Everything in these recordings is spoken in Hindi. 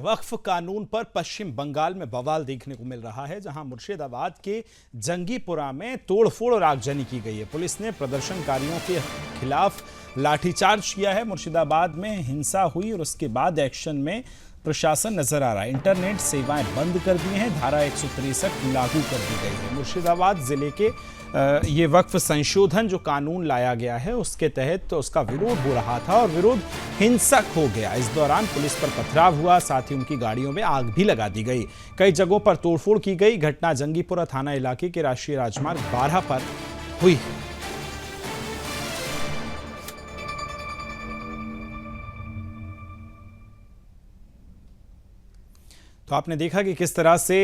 वक्फ कानून पर पश्चिम बंगाल में बवाल देखने को मिल रहा है, जहां मुर्शिदाबाद के जंगीपुरा में तोड़फोड़ और आगजनी की गई है। पुलिस ने प्रदर्शनकारियों के खिलाफ लाठीचार्ज किया है। मुर्शिदाबाद में हिंसा हुई और उसके बाद एक्शन में प्रशासन नजर आ रहा है। इंटरनेट सेवाएं बंद कर दी हैं, धारा 163 लागू कर दी गई है। मुर्शिदाबाद जिले के ये वक्फ संशोधन जो कानून लाया गया है उसके तहत तो उसका विरोध हो रहा था और विरोध हिंसक हो गया। इस दौरान पुलिस पर पथराव हुआ, साथ ही उनकी गाड़ियों में आग भी लगा दी गई। कई जगहों पर तोड़फोड़ की गई। घटना जंगीपुरा थाना इलाके के राष्ट्रीय राजमार्ग 12 पर हुई। तो आपने देखा कि किस तरह से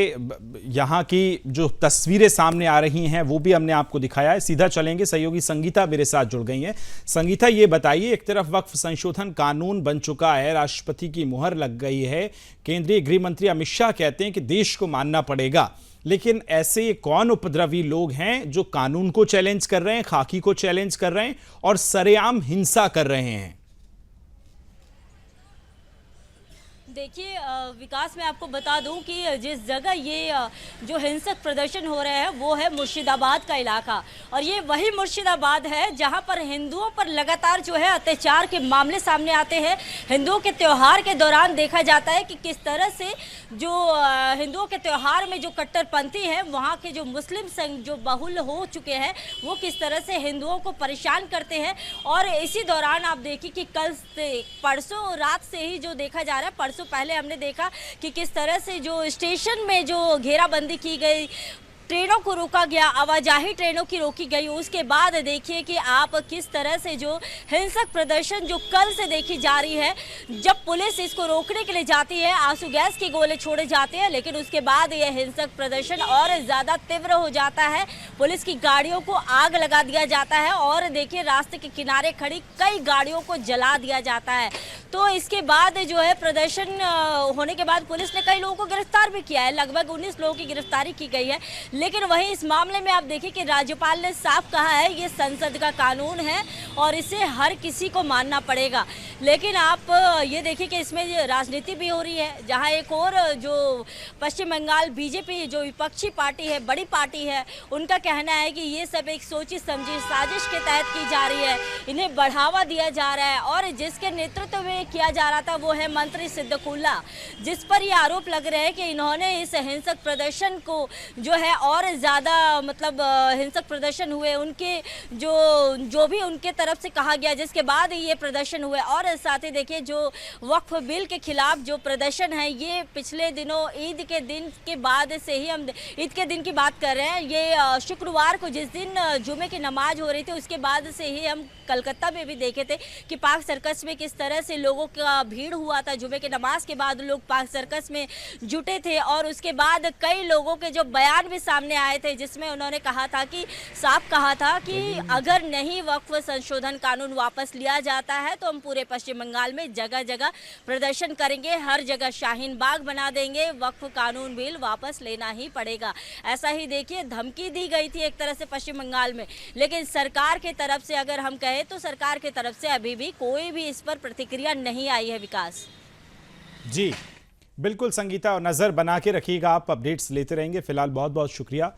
यहाँ की जो तस्वीरें सामने आ रही हैं वो भी हमने आपको दिखाया है। सीधा चलेंगे, सहयोगी संगीता मेरे साथ जुड़ गई हैं। संगीता, ये बताइए, एक तरफ वक्फ संशोधन कानून बन चुका है, राष्ट्रपति की मुहर लग गई है, केंद्रीय गृह मंत्री अमित शाह कहते हैं कि देश को मानना पड़ेगा, लेकिन ऐसे कौन उपद्रवी लोग हैं जो कानून को चैलेंज कर रहे हैं, खाकी को चैलेंज कर रहे हैं और सरेआम हिंसा कर रहे हैं? देखिए विकास, मैं आपको बता दूं कि जिस जगह ये जो हिंसक प्रदर्शन हो रहे हैं वो है मुर्शिदाबाद का इलाका, और ये वही मुर्शिदाबाद है जहां पर हिंदुओं पर लगातार जो है अत्याचार के मामले सामने आते हैं। हिंदुओं के त्यौहार के दौरान देखा जाता है कि किस तरह से जो हिंदुओं के त्यौहार में जो कट्टरपंथी है, वहाँ के जो मुस्लिम संघ जो बहुल हो चुके हैं, वो किस तरह से हिंदुओं को परेशान करते हैं। और इसी दौरान आप देखिए कि कल से परसों रात से ही जो देखा जा रहा है, परसों पहले हमने देखा कि किस तरह से जो स्टेशन में जो घेराबंदी की गई, ट्रेनों को रोका गया, आवाजाही ट्रेनों की रोकी गई। उसके बाद देखिए कि आप किस तरह से जो हिंसक प्रदर्शन जो कल से देखी जा रही है, जब पुलिस इसको रोकने के लिए जाती है, आंसू गैस के गोले छोड़े जाते हैं, लेकिन उसके बाद यह हिंसक प्रदर्शन और ज़्यादा तीव्र हो जाता है। पुलिस की गाड़ियों को आग लगा दिया जाता है और देखिए रास्ते के किनारे खड़ी कई गाड़ियों को जला दिया जाता है। तो इसके बाद जो है प्रदर्शन होने के बाद पुलिस ने कई लोगों को गिरफ्तार भी किया है, लगभग 19 लोगों की गिरफ्तारी की गई है। लेकिन वहीं इस मामले में आप देखिए कि राज्यपाल ने साफ कहा है ये संसद का कानून है और इसे हर किसी को मानना पड़ेगा। लेकिन आप ये देखिए कि इसमें राजनीति भी हो रही है, जहां एक और जो पश्चिम बंगाल बीजेपी जो विपक्षी पार्टी है, बड़ी पार्टी है, उनका कहना है कि ये सब एक सोची समझी साजिश के तहत की जा रही है, इन्हें बढ़ावा दिया जा रहा है। और जिसके नेतृत्व में किया जा रहा था वो है मंत्री सिद्दकुल्ला, जिस पर ये आरोप लग रहे हैं कि इन्होंने इस हिंसक प्रदर्शन को जो है और ज़्यादा मतलब हिंसक प्रदर्शन हुए, उनके जो भी उनके तरफ से कहा गया, जिसके बाद ये प्रदर्शन हुए। और साथ ही देखिए जो वक्फ बिल के खिलाफ जो प्रदर्शन है, ये पिछले दिनों ईद के दिन के बाद से ही, हम ईद के दिन की बात कर रहे हैं, ये शुक्रवार को जिस दिन जुमे की नमाज हो रही थी उसके बाद से ही हम कलकत्ता में भी देखे थे कि पार्क सर्कस में किस तरह से लोगों का भीड़ हुआ था। जुमे के नमाज के बाद लोग पार्क सर्कस में जुटे थे और उसके बाद कई लोगों के जो बयान भी सामने आए थे, जिसमें उन्होंने कहा था कि साफ कहा था कि अगर नहीं वक्फ संशोधन कानून वापस लिया जाता है तो हम पूरे पश्चिम बंगाल में जगह जगह प्रदर्शन करेंगे, हर जगह शाहीन बाग बना देंगे, वक्फ कानून बिल वापस लेना ही पड़ेगा। ऐसा ही देखिए धमकी दी गई थी एक तरह से पश्चिम बंगाल में, लेकिन सरकार की तरफ से अगर हम कहें तो सरकार की तरफ से अभी भी कोई भी इस पर प्रतिक्रिया नहीं आई है। विकास जी बिल्कुल संगीता, और नजर बना के रखिएगा, आप अपडेट्स लेते रहेंगे। फिलहाल बहुत बहुत शुक्रिया।